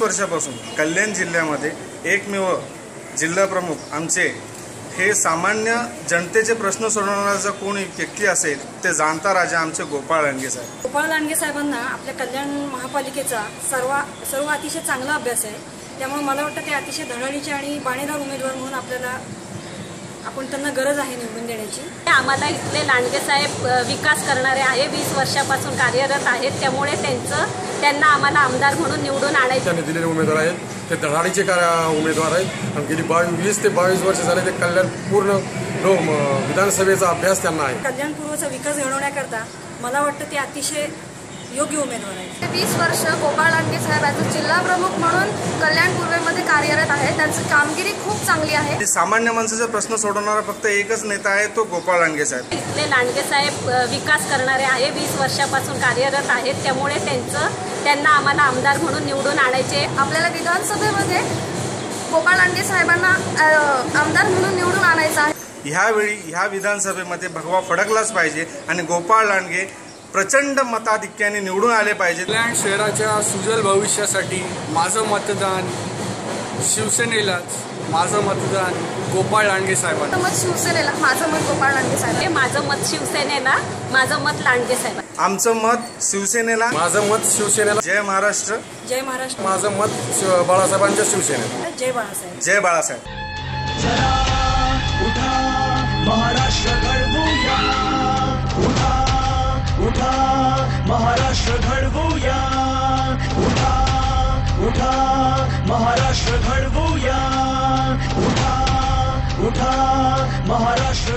20 वर्षापासून कल्याण जिल्ह्यामध्ये एकमेव जिल्हा प्रमुख आमचे हे सामान्य जनतेचे प्रश्न सोडवणारा जर कोणी व्यक्ती असेल ते जाणता राजा आमचे गोपाळ लांडगे साहेब। गोपाळ लांडगे साहेबांना आपल्या कल्याण महापालिकेचा सर्व अतिशय चांगला अभ्यास आहे, त्यामुळे मला वाटतं ते अतिशय धडाडीचे आणि बाणेदार उमेदवार म्हणून आपण त्यांना गरज आहे निवडून देण्याची। आम्हाला इथले लांडगे साहेब विकास करणारे आहे, 20 वर्षापासून कार्यरत आहेत, त्यामुळे त्यांना आम्हाला आमदार म्हणून निवडून आणायचे। त्यांनी दिलेले उमेदवार आहेत ते धडाडीचे उमेदवार आहेत आणि गेली 20 ते 22 वर्ष झाले ते कल्याण पूर्ण विधानसभेचा अभ्यास त्यांना आहे। कल्याण पूर्वचा विकास घडवण्याकरता मला वाटतं ते अतिशय योग्य उमेदवार आहे। 20 वर्ष गोपाळ लांडगे साहेब ॲज जिल्हा प्रमुख म्हणून कल्याण पूर्वेमध्ये कार्यरत आहे, त्यांची कामगिरी खूप चांगली आहे। सामान्य माणसाचा प्रश्न सोडवणारा फक्त एकच नेता आहे, तो गोपाळ लांडगे साहेब। इथले लांडगे साहेब विकास करणारे आहे, 20 वर्षापासून कार्यरत आहेत, त्यामुळे त्यांना आम्हाला आमदार म्हणून निवडून आणायचे। आपल्याला विधानसभेमध्ये गोपाळ लांडगे साहेबांना आमदार म्हणून निवडून आणायचं आहे। ह्यावेळी ह्या विधानसभेमध्ये भगवा फडकलाच पाहिजे आणि गोपाळ लांडगे प्रचंड मताधिक्याने निवडून आले पाहिजे। कल्याण शहराच्या सुजल भविष्यासाठी माझं मतदान शिवसेनेलाच, माझं मतदान गोपाळ लांडगे साहेबांना। मत शिवसेनेला, माझं मत गोपाळ लांडगे साहेब। माझं मत शिवसेनेला, माझं मत लांडगे साहेब। आमचं मत शिवसेनेला, माझं मत शिवसेनेला। जय महाराष्ट्र, जय महाराष्ट्र। माझं मत बाळासाहेबांच्या शिवसेनेला। जय बाळासाहेब, जय बाळासाहेब। महाराष्ट्र घडवूया, उठा महाराष्ट्र घडवूया, उठा महाराष्ट्र घडवूया, उठा महाराष्ट्र